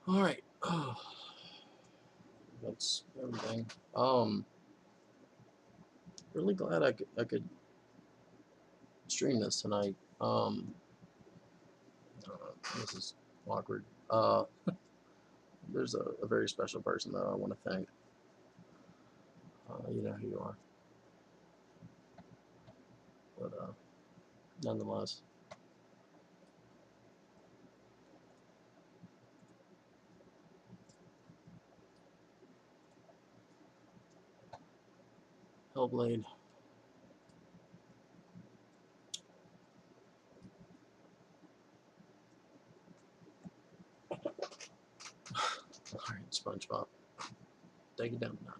All right. That's everything. Really glad I could stream this tonight. This is awkward. There's a very special person that I want to thank. You know who you are. But nonetheless, Hellblade. All right, SpongeBob, take it down a notch.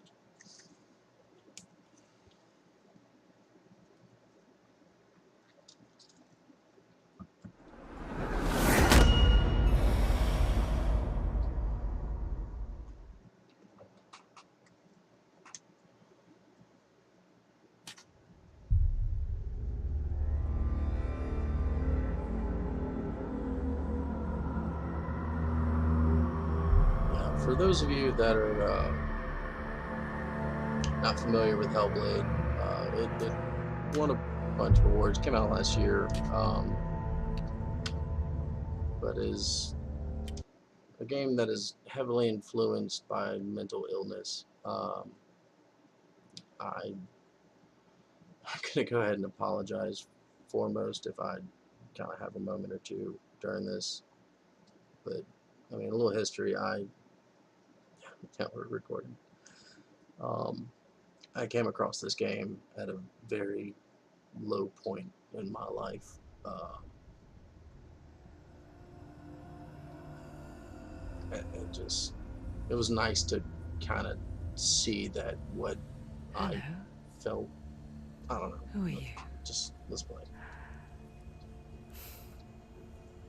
For those of you that are not familiar with Hellblade, it won a bunch of awards. Came out last year, but is a game that is heavily influenced by mental illness. I'm gonna go ahead and apologize foremost if I kind of have a moment or two during this, but I mean, a little history. Yeah, we're recording. I came across this game at a very low point in my life. It was nice to kind of see that what Hello. I felt. I don't know. Who are you? Just let's play.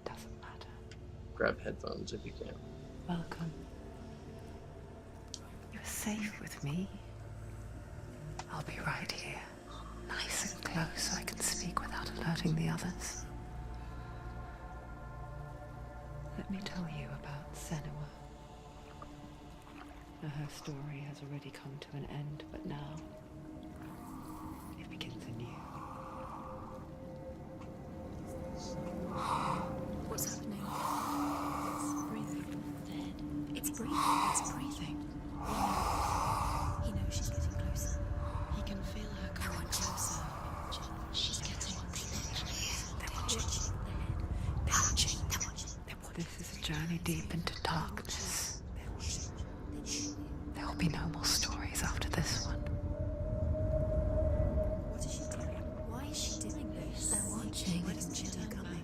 Doesn't matter. Grab headphones if you can. Welcome. You're safe with me. I'll be right here, nice and close so I can speak without alerting the others. Let me tell you about Senua. Her story has already come to an end, but now it begins anew. What's happening? It's breathing. Dead. It's breathing. It's breathing. He knows she's getting closer. He can feel her coming closer. She's getting closer. They're watching. They're watching. They're watching. They're watching. This is a journey deep into darkness. There will be no more stories after this one. What is she doing? Why is she doing this? They're watching. Why doesn't she turn coming?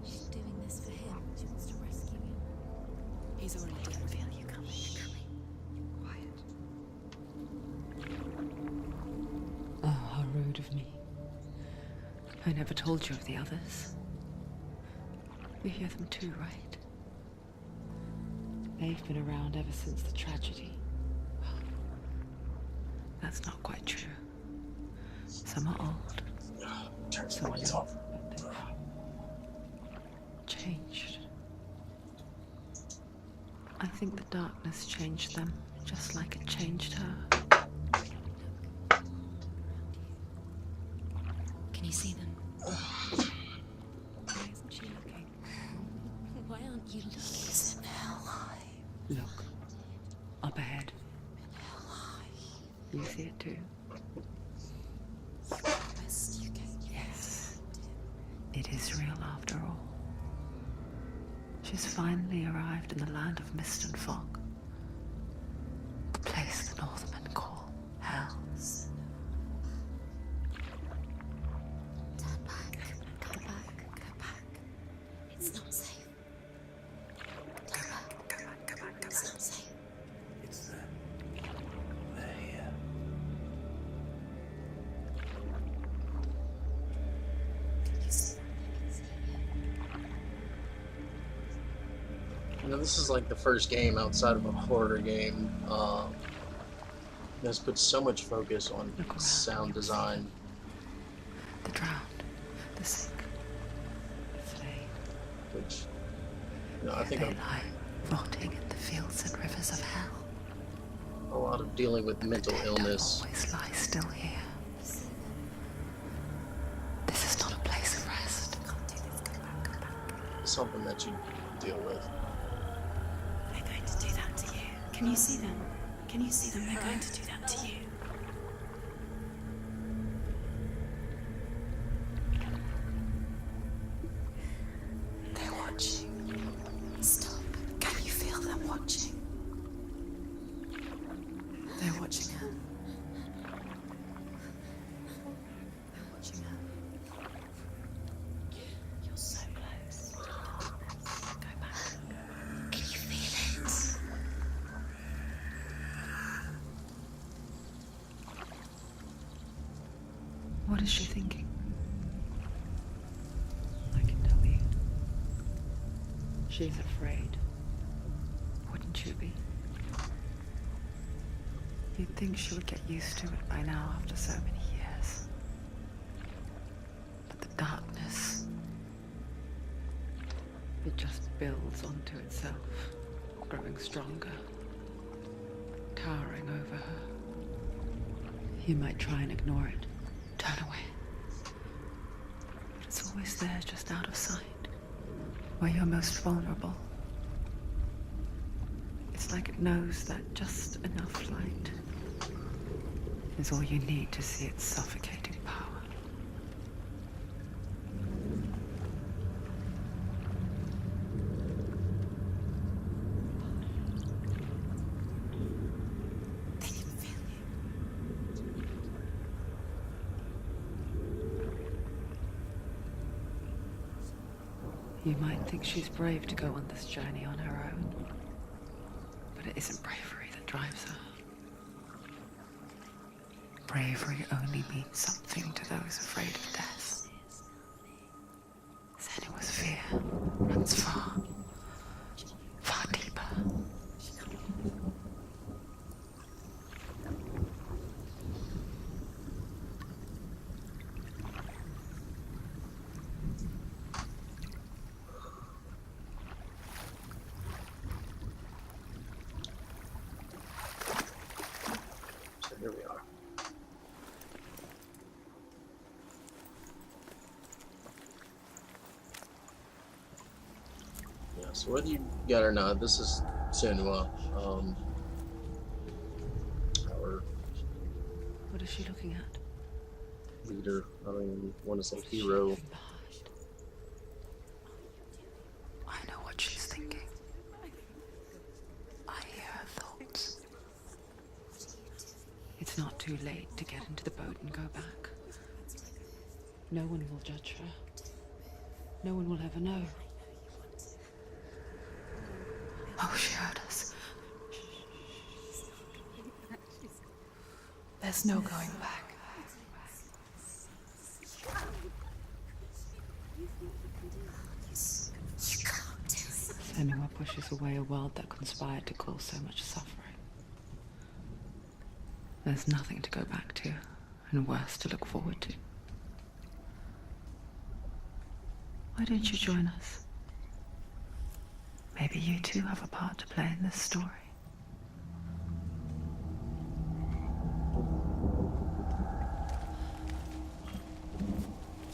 She's doing this for him. She wants to rescue him. He's already dead. I feel you coming. Quiet. Oh, how rude of me. I never told you of the others. You hear them too, right? They've been around ever since the tragedy. Well, that's not quite true. Some are old. Turn Some the are lights young, off. but they've changed. I think the darkness changed them, just like it changed her. Can you see them? Why isn't she looking? Why aren't you looking? He's in hell high. Look, up ahead. Hell high. You see it too? Best you can. Yes. It is real after all. She's finally arrived in the land of mist and fog. The place the Northmen call hell. Turn back. Go back. Go back. It's not safe. Turn back. Go back. Go back. It's not safe. It's them. They're here. You see? You know, this is like the first game outside of a horror game that's put so much focus on Look around. sound design. The drowned, the sick, the slain. Which, you know, I Here think they I'm lie, rotting in the fields and rivers of hell. A lot of dealing with mental illness. Always lie still here. This is not a place of rest. Something that you deal with. They're going to do that to you. Can you see them? Can you see them? They're going to do that to you. They're watching. Stop. Can you feel them watching? They're watching her. They're watching her. You're so close. Go back. Can you feel it? What is she thinking? I can tell you. She's afraid. Wouldn't you be? You'd think she would get used to it by now after so many years. But the darkness, it just builds onto itself, growing stronger, towering over her. You might try and ignore it, turn away. But it's always there, just out of sight, where you're most vulnerable. It's like it knows that just enough light is all you need to see its suffocating power. They can feel you. You might think she's brave to go on this journey on her own, but it isn't bravery that drives her. Bravery only means something to those afraid of death. Senua's fear runs far, far deeper. So here we are. Yeah, so whether you get or not, this is Senua. Our What is she looking at? leader. I don't even want to say hero. I know what she's thinking. I hear her thoughts. It's not too late to get into the boat and go back. No one will judge her. No one will ever know. Oh, she heard us. There's no going back. You can't do it. Senua pushes away a world that conspired to cause so much suffering. There's nothing to go back to, and worse to look forward to. Why don't you join us? Maybe you too have a part to play in this story.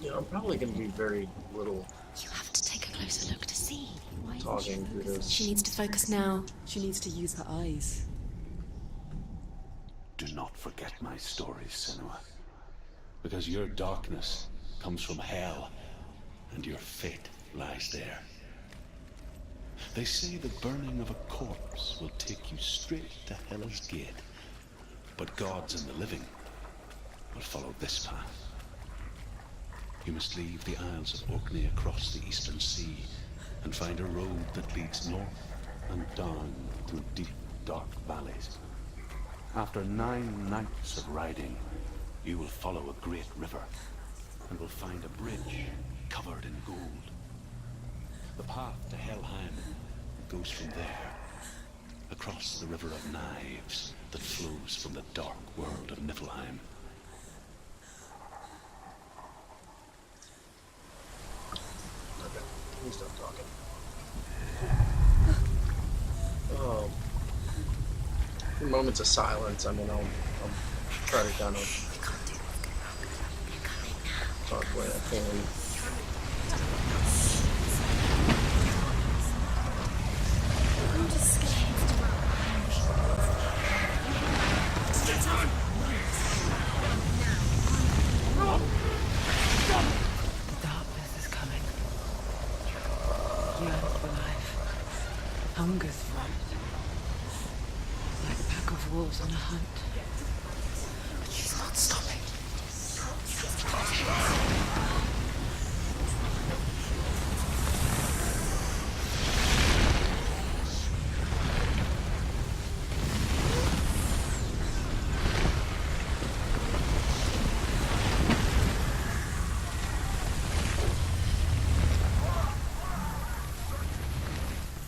You know, I'm probably going to be very little You have to take a closer look to see. Why isn't talking through this. She needs to focus now. She needs to use her eyes. Do not forget my stories, Senua. Because your darkness comes from hell, and your fate lies there. They say the burning of a corpse will take you straight to Hela's gate. But gods and the living will follow this path. You must leave the Isles of Orkney across the eastern sea and find a road that leads north and down through deep, dark valleys. After 9 nights of riding, you will follow a great river and will find a bridge covered in gold. The path to Helheim goes from there, across the River of Knives that flows from the dark world of Niflheim. Okay, can you stop talking? Oh, moments of silence. I mean, I'll try to kind of talk the way I can. The darkness is coming. Yearns for life. Hungers for it. Like a pack of wolves on a hunt. But she's not stopping.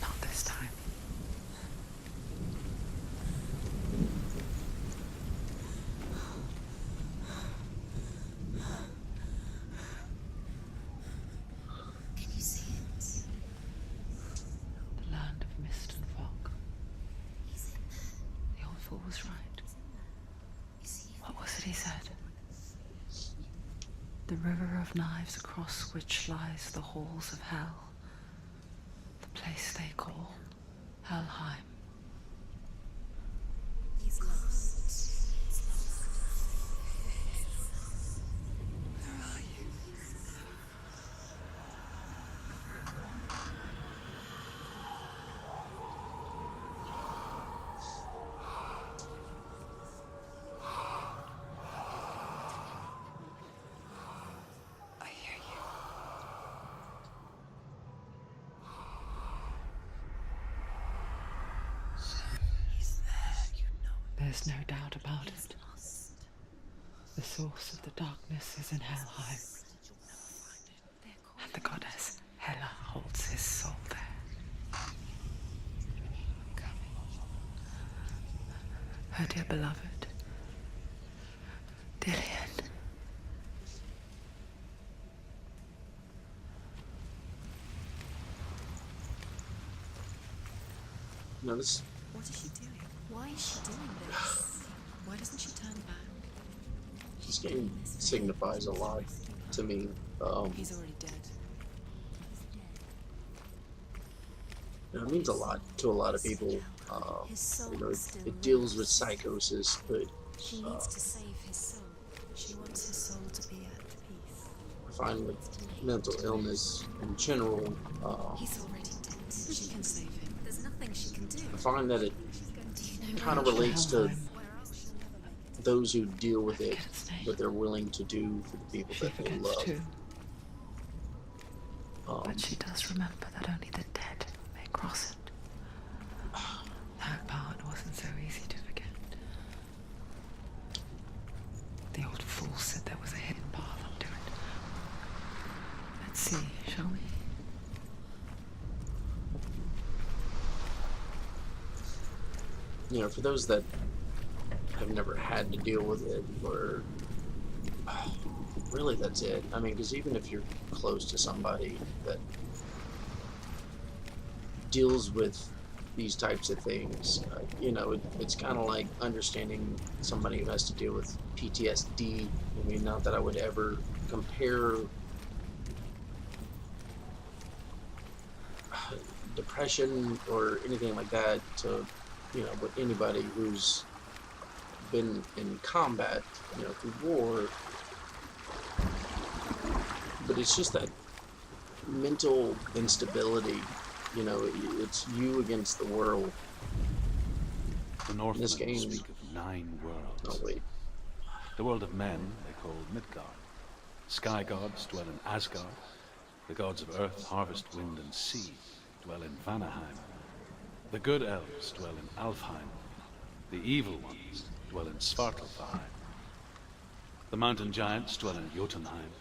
Not this time. Can you see it? The land of mist and fog. He's in there. The old fool was right. You see him? What was it he said? The river of knives across which lies the halls of hell. The place they call Helheim. He's lost. He's lost. Where are you? I hear you. He's there, you know it. There's no doubt about He's it. lost. The source of the darkness is in Helheim, You'll never find him. They're calling and the goddess Hela holds his soul there. Her dear beloved, Dillian. You know, this What is she doing? Why is she doing this? Why doesn't she turn back? game signifies a lot to me. He's already dead. It means a lot to a lot of people. You know, it deals with psychosis, but She needs to save his soul. She wants his soul to be at peace. I find with mental illness in general, He's already dead. She can save him. There's nothing she can do. I find that it Do you know kind of where- relates to Helheim. where else she'll never make it? those who deal with it, Forget its name. what they're willing to do for the people She that they forgets love. too, Um, but she does remember that only the dead may cross it. That part wasn't so easy to forget. The old fool said there was a hidden path up to it. Let's see, shall we? you know, for those that have never had to deal with it, or really that's it. I mean, because even if you're close to somebody that deals with these types of things, you know, it's kind of like understanding somebody who has to deal with PTSD. I mean, not that I would ever compare depression or anything like that to, you know, with anybody who's been in combat, you know, through war. But it's just that mental instability, you know, it's you against the world. The Northmen This game- speak of 9 worlds. Oh, wait. The world of men they call Midgard. Sky gods dwell in Asgard. The gods of earth, harvest, wind, and sea dwell in Vanaheim. The good elves dwell in Alfheim. The evil ones dwell in Svartalfheim. The mountain giants dwell in Jotunheim.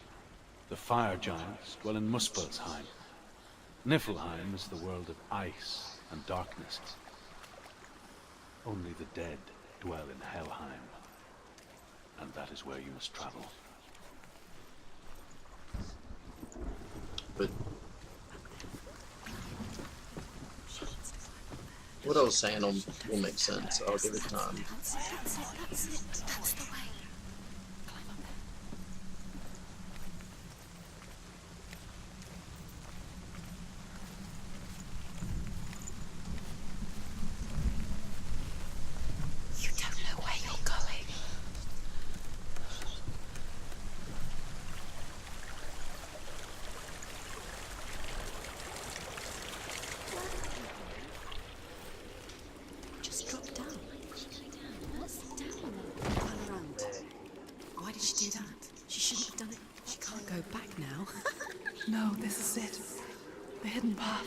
The fire giants dwell in Muspelheim. Niflheim is the world of ice and darkness. Only the dead dwell in Helheim. And that is where you must travel. But What I was saying will make sense. I'll give it time. That's it, that's it, that's it. That's the way. Climb up there. You don't know where you're going. Just drop down. Sit down. Turn around. Why did she do that? She shouldn't have done it. She can't go back now. No, this is it. The hidden path.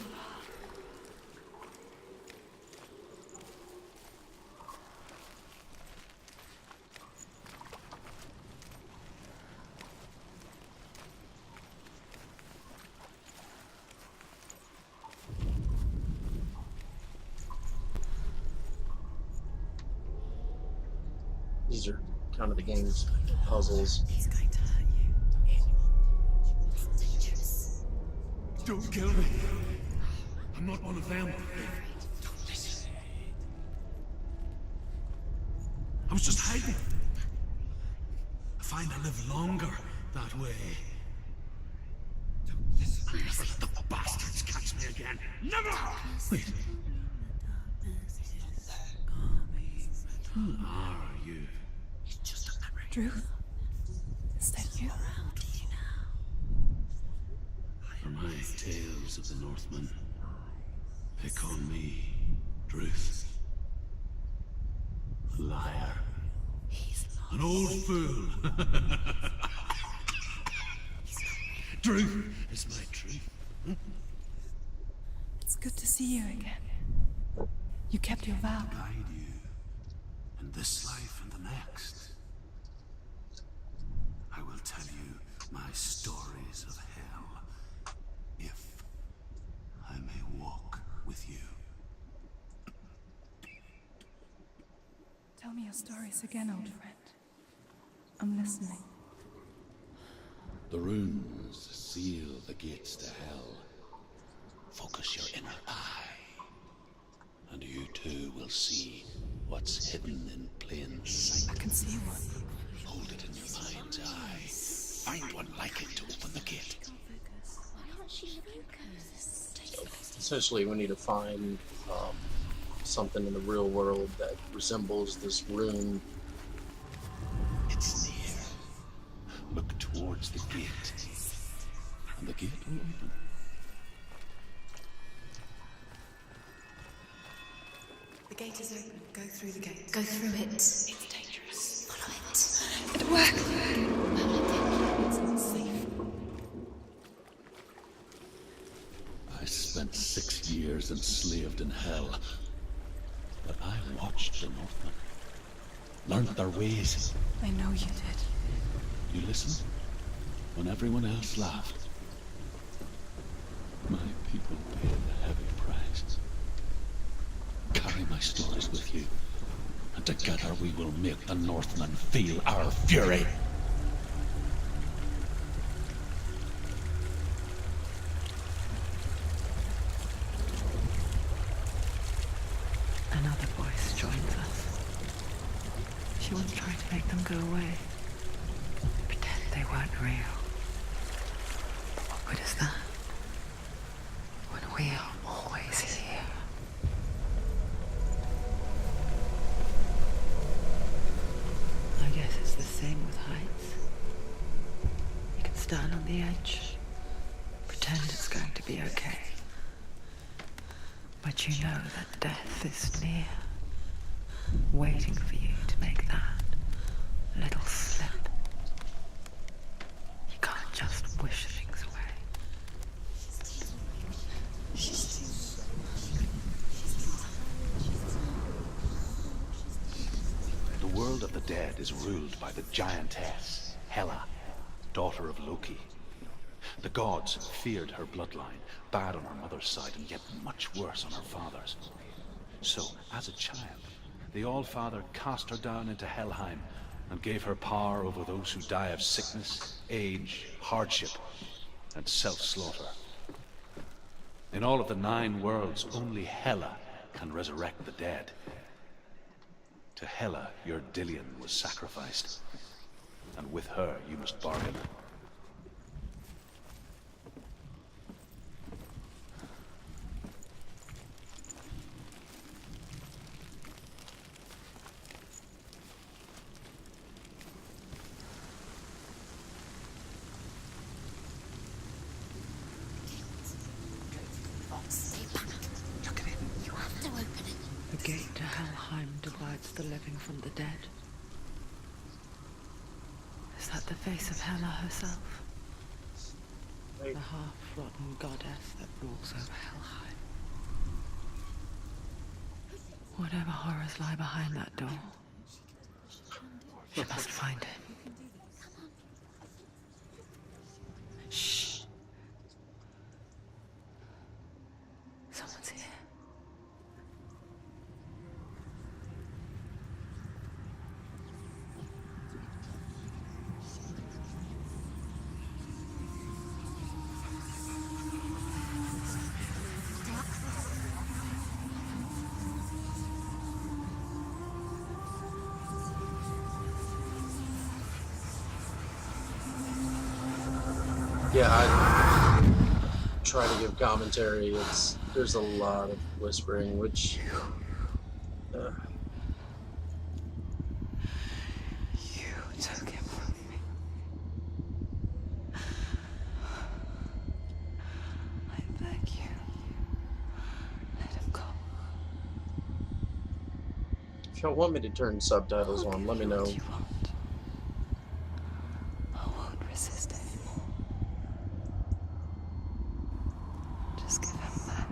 These are kind of the game's puzzles. He's going to hurt you. It's dangerous. Don't kill me. I'm not one of them. Don't listen. I was just hiding. I find I live longer that way. Don't listen. I'll never let the bastards catch me again. Never! Wait. Who are you? It's just a memory. Drew? Is that you? For my tales of the Northmen, they call me Druth. A liar. An old fool. Druth is my truth. It's good to see you again. You kept your vow. Guide you in this life and the next. I will tell you my stories of hell, if I may walk with you. Tell me your stories again, old friend. I'm listening. The runes seal the gates to hell. Focus your inner eye, and you too will see what's hidden in plain sight. I can see one. Hold it in your mind's eye. Find one like it to open the gate. Essentially, we need to find something in the real world that resembles this rune. It's near. Look towards the gate, and the gate will open. The gate is open. Go through the gate. Go through it. It's dangerous. Follow it. It worked! It's not safe. I spent 6 years enslaved in hell, but I watched the Northmen, learned their ways. I know you did. You listened when everyone else laughed. My people paid a heavy price. Carry my stories with you, and together we will make the Northmen feel our fury. Another voice joins us. She was trying to make them go away. Pretend they weren't real. But what good is that? When we are always here. I guess it's the same with heights. You can stand on the edge, pretend it's going to be okay. But you know that death is near, waiting for you to make that little slip. You can't just wish things away. The world of the dead is ruled by the giantess, Hela, daughter of Loki. The gods feared her bloodline, bad on her mother's side and yet much worse on her father's. So, as a child, the All-Father cast her down into Helheim and gave her power over those who die of sickness, age, hardship, and self-slaughter. In all of the 9 worlds, only Hela can resurrect the dead. To Hela, your Dillion was sacrificed, and with her you must bargain. Stay back. Look at it. You have to open it. The gate to Helheim divides the living from the dead. Is that the face of Hela herself? The half-rotten goddess that rules over Helheim. Whatever horrors lie behind that door, she must find it. Shh. Someone's here. Yeah, I try to give commentary. There's a lot of whispering, which You took him from me. I beg you. Let him go. if y'all want me to turn subtitles on, let me know. What you want. I won't resist anymore. Just give him back.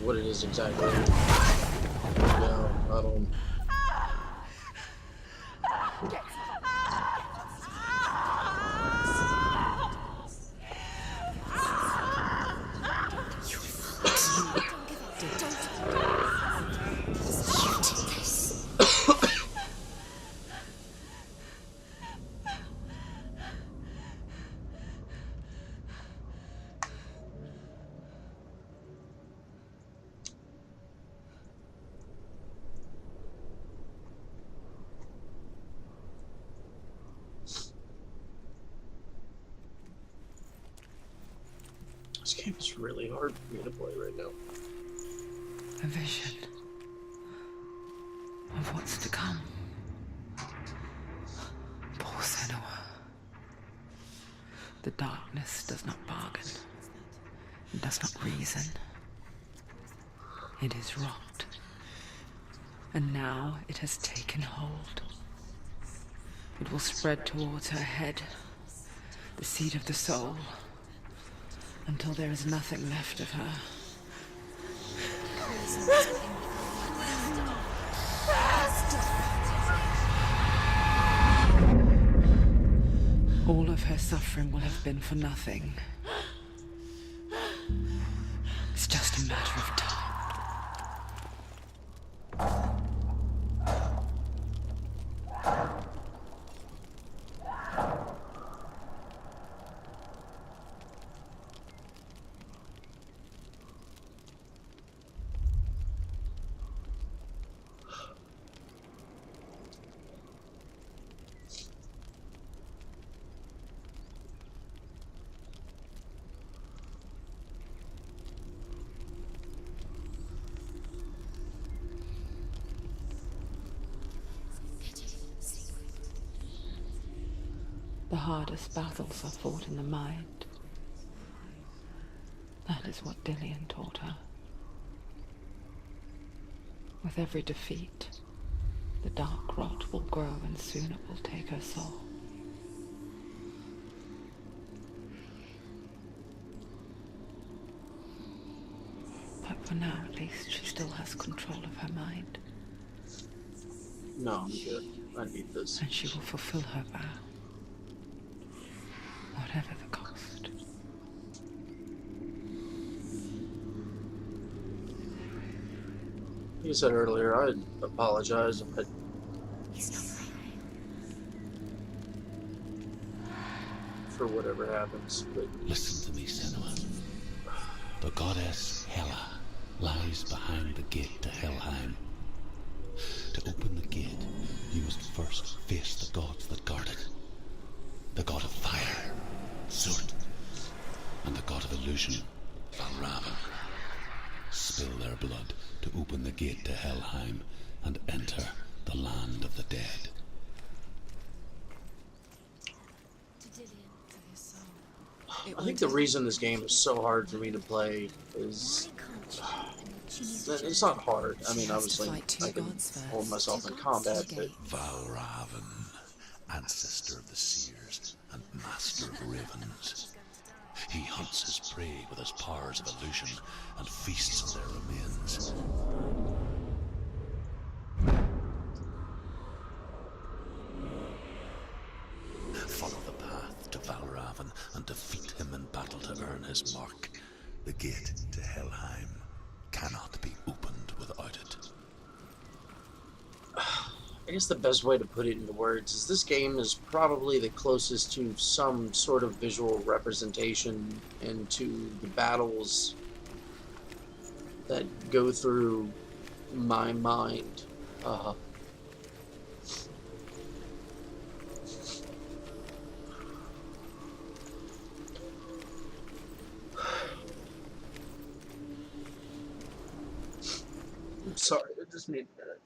What it is exactly. No, I don't. This game is really hard for me to play right now. A vision of what's to come. Poor Senua. The darkness does not bargain. It does not reason. It is rot And now it has taken hold. It will spread towards her head, the seat of the soul, until there is nothing left of her. All of her suffering will have been for nothing. It's just a matter of time. The hardest battles are fought in the mind. That is what Dillian taught her. With every defeat, the dark rot will grow and soon it will take her soul. But for now, at least, she still has control of her mind. No, I'm good. I need this. And she will fulfill her vow. Whatever the cost. Like you said earlier, I apologize if I... for whatever happens, but... Listen to me, Senua. The goddess Hela lies behind the gate to Helheim. To open the gate, you must first face the gods that guard it. The god of fire, Surt, and the god of illusion, Valravan. Spill their blood to open the gate to Helheim and enter the land of the dead. I think the reason this game is so hard for me to play is... It's not hard. I mean, obviously, I can hold myself in combat, but... Valravan, ancestor of the seers and master of ravens. He hunts his prey with his powers of illusion and feasts on their remains. Follow the path to Valravan and defeat him in battle to earn his mark. The gate to Helheim cannot be opened without it. I guess the best way to put it into words is this game is probably the closest to some sort of visual representation into the battles that go through my mind. I'm sorry, I just need a minute.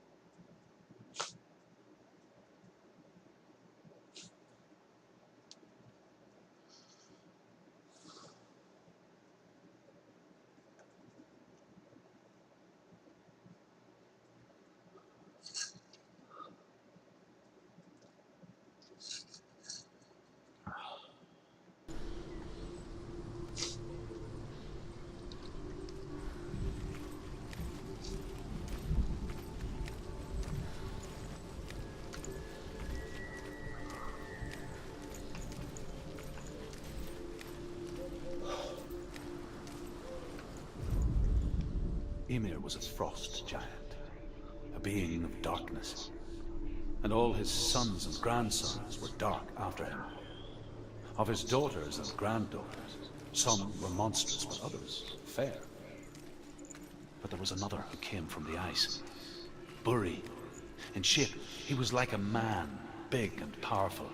Ymir was a frost giant, a being of darkness, and all his sons and grandsons were dark after him. Of his daughters and granddaughters, some were monstrous, but others fair. But there was another who came from the ice, Buri. In shape, he was like a man, big and powerful.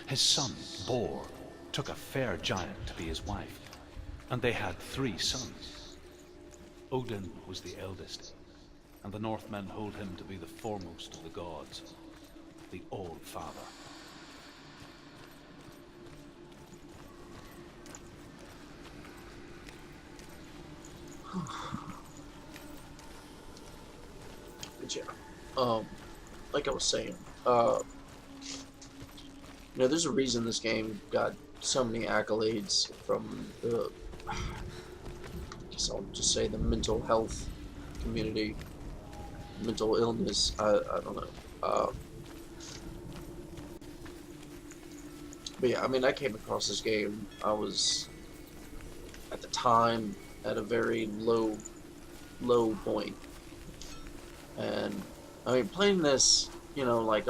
His son, Bor, took a fair giant to be his wife, and they had 3 sons. Odin was the eldest, and the Northmen hold him to be the foremost of the gods, the All-Father. Good job. like I was saying, there's a reason this game got so many accolades from the, I guess I'll just say the mental health community, mental illness. I don't know. But yeah, I mean, I came across this game. I was at the time at a very low point, and I mean, playing this, like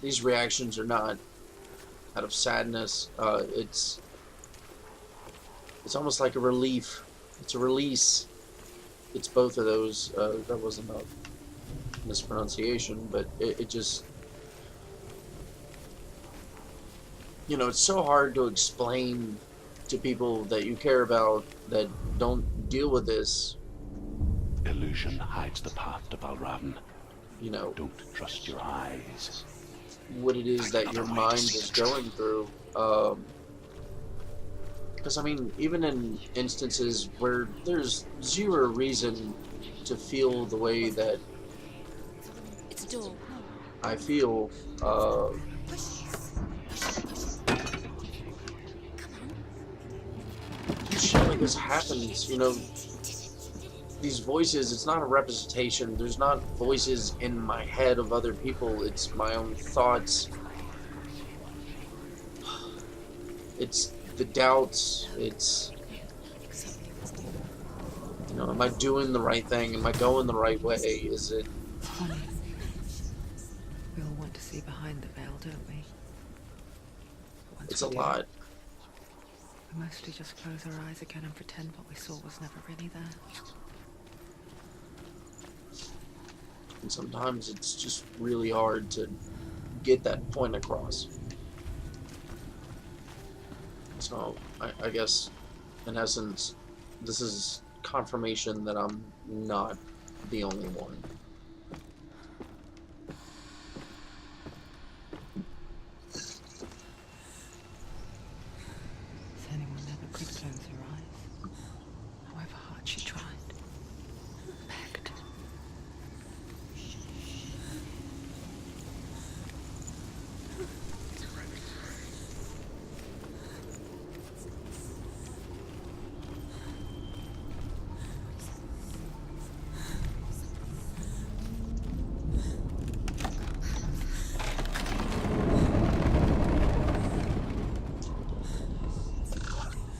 these reactions are not out of sadness. It's almost like a relief. It's a release. It's both of those. That wasn't a mispronunciation, but it just, it's so hard to explain to people that you care about that don't deal with this. Illusion hides the path to Balravn. You know, Don't trust your eyes. what it is that your mind is going through. Because, I mean, even in instances where there's zero reason to feel the way that It's a door. I feel, shit like this happens, these voices, it's not a representation. There's not voices in my head of other people. It's my own thoughts. It's the doubts. It's, am I doing the right thing? Am I going the right way? Is it... It's funny. We all want to see behind the veil, don't we? Once It's we a do, lot. we mostly just close our eyes again and pretend what we saw was never really there. And sometimes it's just really hard to get that point across. So, I guess, in essence, this is confirmation that I'm not the only one. Senua never could close her eyes, however hard she tried. Begged.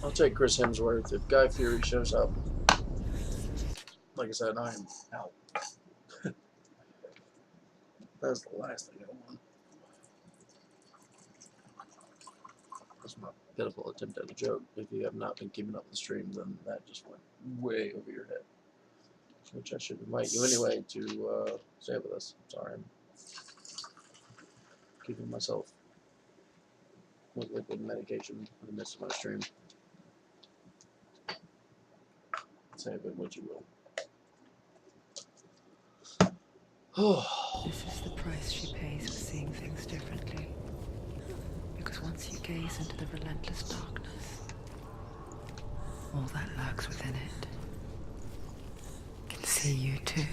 I'll take Chris Hemsworth. If Guy Fieri shows up, like I said, I am out. That's the last thing I want. That's my pitiful attempt at a joke. If you have not been keeping up with the stream, then that just went way over your head. Which I should invite you anyway to stay with us. Sorry, I'm keeping myself with liquid medication in the midst of my stream. Say of it what you will. This is the price she pays for seeing things differently. Because once you gaze into the relentless darkness, all that lurks within it can see you too.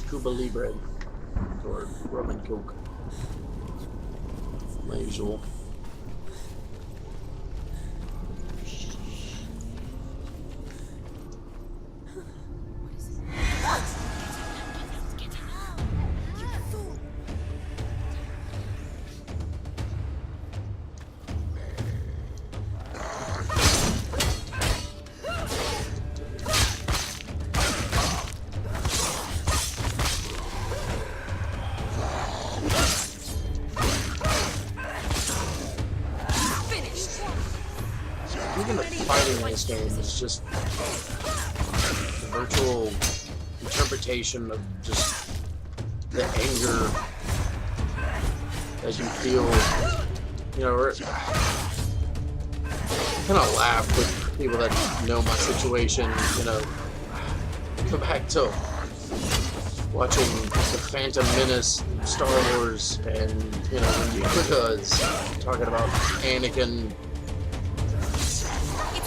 Cuba Libre or rum and coke. My usual. Even the fighting in this game is just the virtual interpretation of just the anger that you feel. I kind of laugh with people that know my situation. Go back to watching the Phantom Menace, Star Wars, and when Yoda is talking about Anakin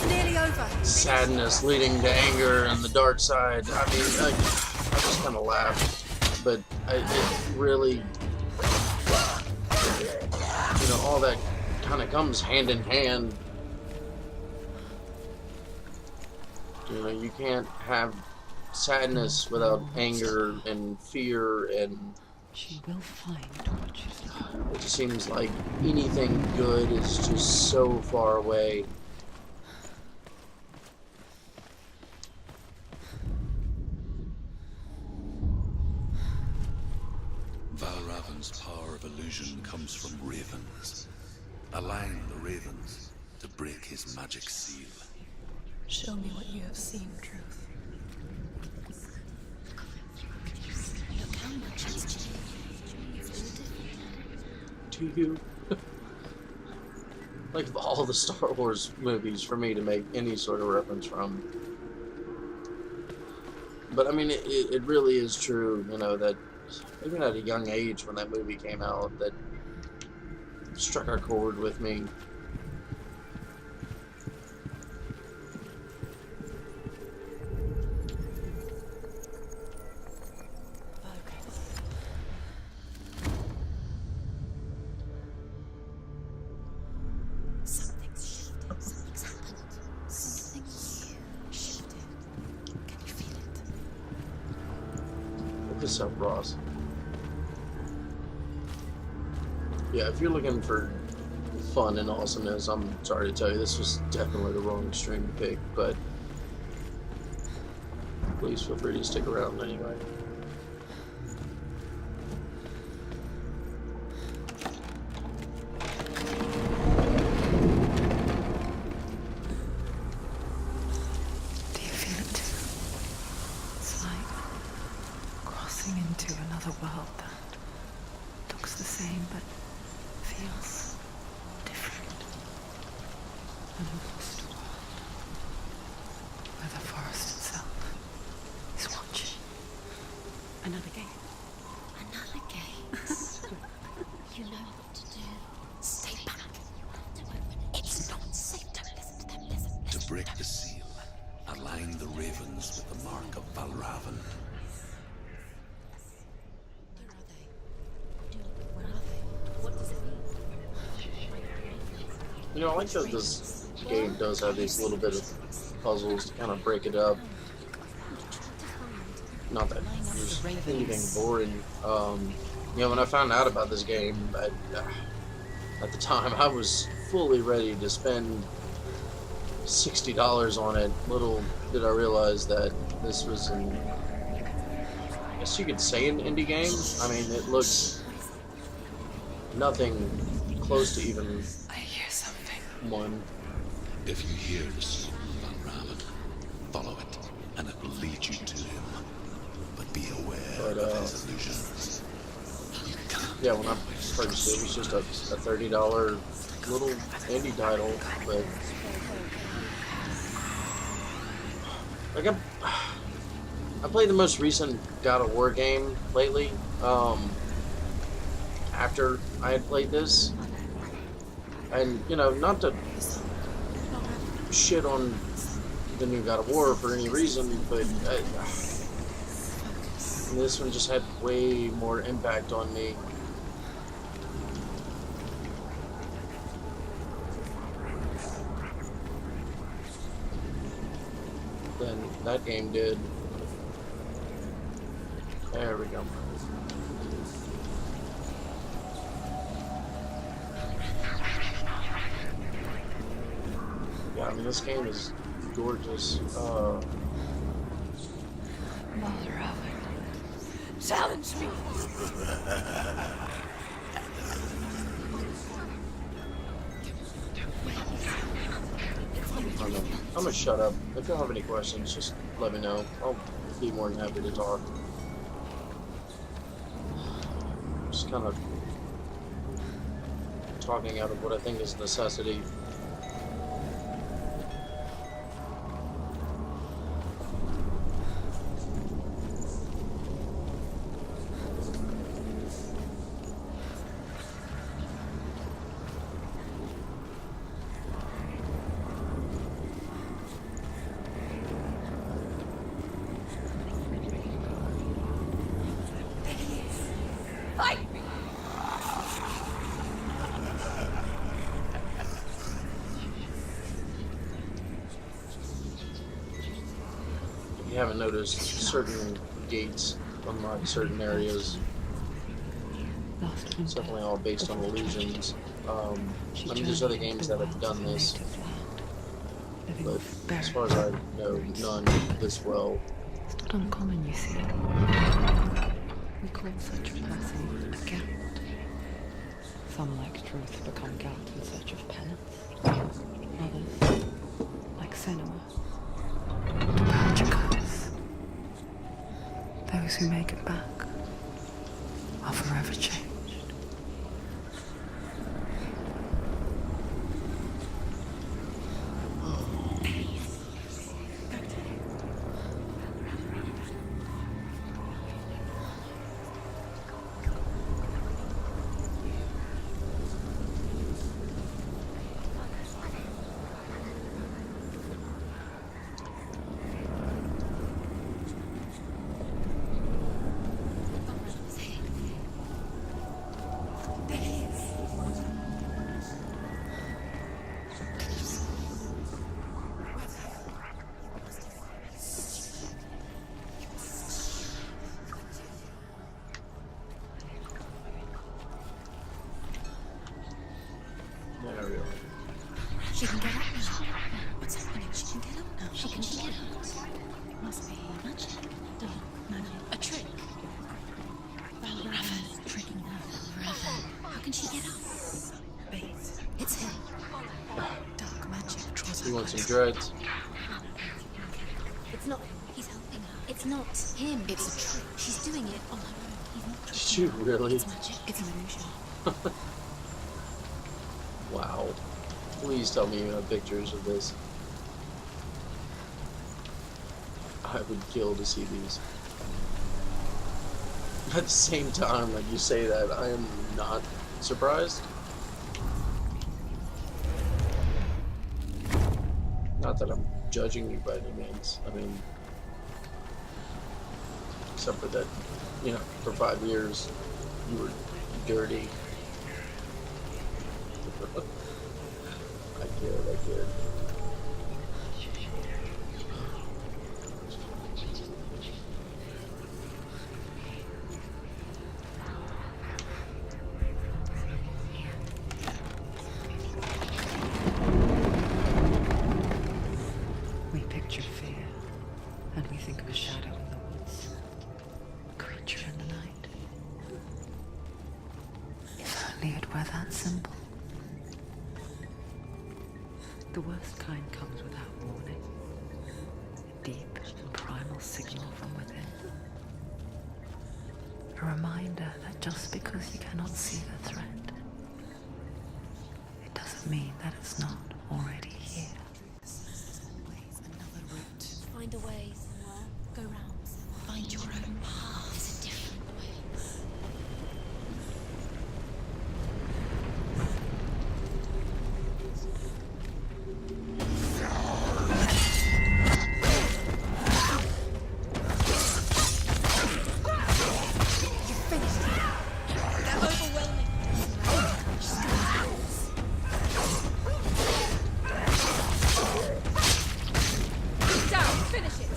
It's nearly over. sadness leading to anger and the dark side. I mean, I just kind of laughed, but it really, all that kind of comes hand in hand. You can't have sadness without anger and fear, and She will find what she's looking it just seems like anything good is just so far away. Valravan's power of illusion comes from ravens. Align the ravens to break his magic seal. Show me what you have seen, Truth. Look how much it's changed. It's all different. To you. Like of all the Star Wars movies for me to make any sort of reference from. But I mean, it really is true, that even at a young age when that movie came out, that struck a chord with me. Something's shifted. Something's happened. Something new shifted. Can you feel it? Look this up, Ross. Yeah, if you're looking for fun and awesomeness, I'm sorry to tell you, this was definitely the wrong stream to pick, but please feel free to stick around anyway. Do you feel it too? It's like crossing into another world that looks the same but feels different. An lost world where the forest itself is watching. Another gate. Another gate. You know what to do. Stay back. You have to open it. It's not safe. Don't listen to them. Listen. To break the seal, align the ravens with the mark of Valravan. Where are they? Where are they? What does it mean? I like that this game does have these little bit of puzzles to kind of break it up. Not that there's anything boring. When I found out about this game, at the time I was fully ready to spend $60 on it. Little did I realize that this was I guess you could say an indie game. I mean, it looks nothing close to even I hear something. one. If you hear the soul of Valravan, follow it, and it will lead you to him. But be aware of his illusions. You can't. Yeah, when I purchased it, it was just a $30 little indie title, but like I played the most recent God of War game lately. After I had played this, and not to shit on the new God of War for any reason, but this one just had way more impact on me. Than that game did. There we go. Yeah, I mean, this game is gorgeous. Valravan. Challenge me. I'm gonna shut up. If y'all have any questions, just let me know. I'll be more than happy to talk. Just kind of talking out of what I think is necessity. you haven't noticed, certain gates unlock certain areas. Last It's winter, definitely all based on illusions. she I mean, there's journeyed other games the that have wilds done of her this, native land, living but off as far as I berries, know, fruits. none this well. It's not uncommon, you see. We call such a person a gout. Some, like truth, become gout in search of penance. Others, like Senua, tragicos. Those who make it back are forever changed. There we are. She can get up now. What's happening? She can get up now. How can she get out? It must be magic. Dark magic. A trick. Valravan tricking her. Valravan. How can she get up? Wait. It's him. Dark magic draws her You want some closer. dreads? It's not him. He's helping her. It's not him. It's a trick. She's doing it on her own. He's not Did tricking you her. really? It's magic. It's an illusion. Wow. Please tell me you have pictures of this. I would kill to see these. At the same time, like you say that, I am not surprised. Not that I'm judging you by any means. I mean, except for that, you know, for 5 years, you were dirty. I kid. We picture fear, and we think of a shadow in the woods, a creature in the night. If only it were that simple. The worst kind comes without warning. A deep and primal signal from within. A reminder that just because you cannot see the threat, it doesn't mean that it's not already here. Always another route. Find a way, Senua. Go round. Find your own path. There's a different way. You're finished. They're overwhelming. Down. Finish it.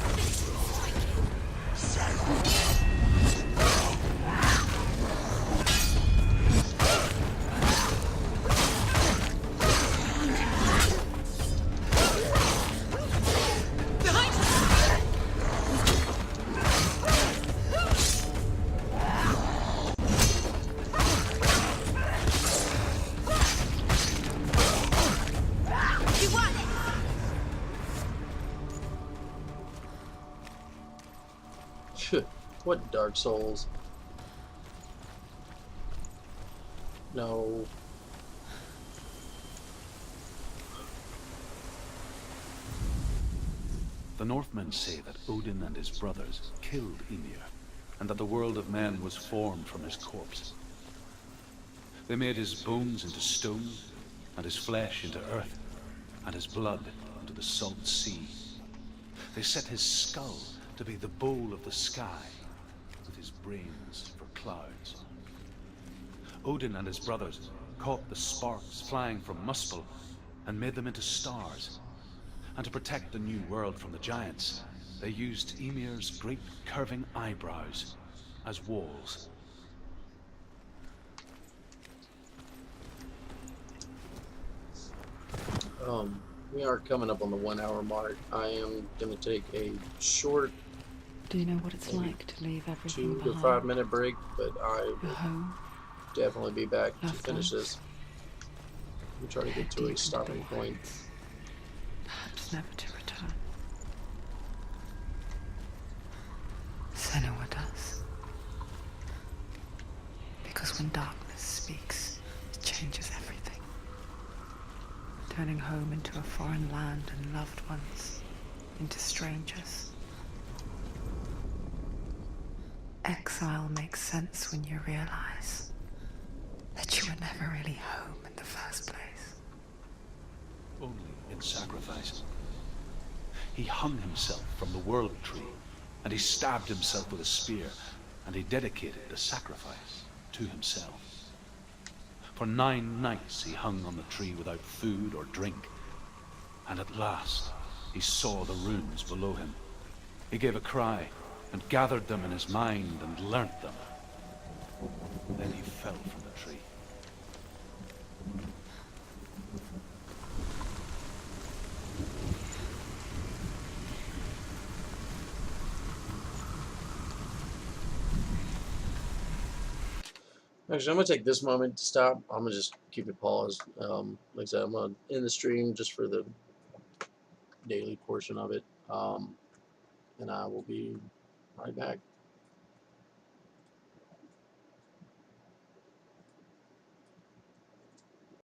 Behind you. You won it. What Dark Souls? No. The Northmen say that Odin and his brothers killed Ymir, and that the world of men was formed from his corpse. They made his bones into stone, and his flesh into earth, and his blood into the salt sea. They set his skull to be the bowl of the sky, with his brains for clouds. Odin and his brothers caught the sparks flying from Muspel and made them into stars. And to protect the new world from the giants, they used Ymir's great curving eyebrows as walls. We are coming up on the 1 hour mark. I am going to take a short Do you know what it's like to leave everything 2 to behind? 5 minute break, but I Your will home, definitely be back to loved finish ones. this. We try to Head get to deep a into stopping the point. woods, perhaps never to return. Senua does. Because when darkness speaks, it changes everything. Turning home into a foreign land and loved ones into strangers. Exile makes sense when you realize that you were never really home in the first place. Only in sacrifice. He hung himself from the world tree, and he stabbed himself with a spear, and he dedicated the sacrifice to himself. For 9 nights he hung on the tree without food or drink, and at last he saw the runes below him. He gave a cry, and gathered them in his mind and learnt them. Then he fell from the tree. Actually, I'm going to take this moment to stop. I'm going to just keep it paused. Like I said, I'm going to end the stream just for the daily portion of it. And I will be right back.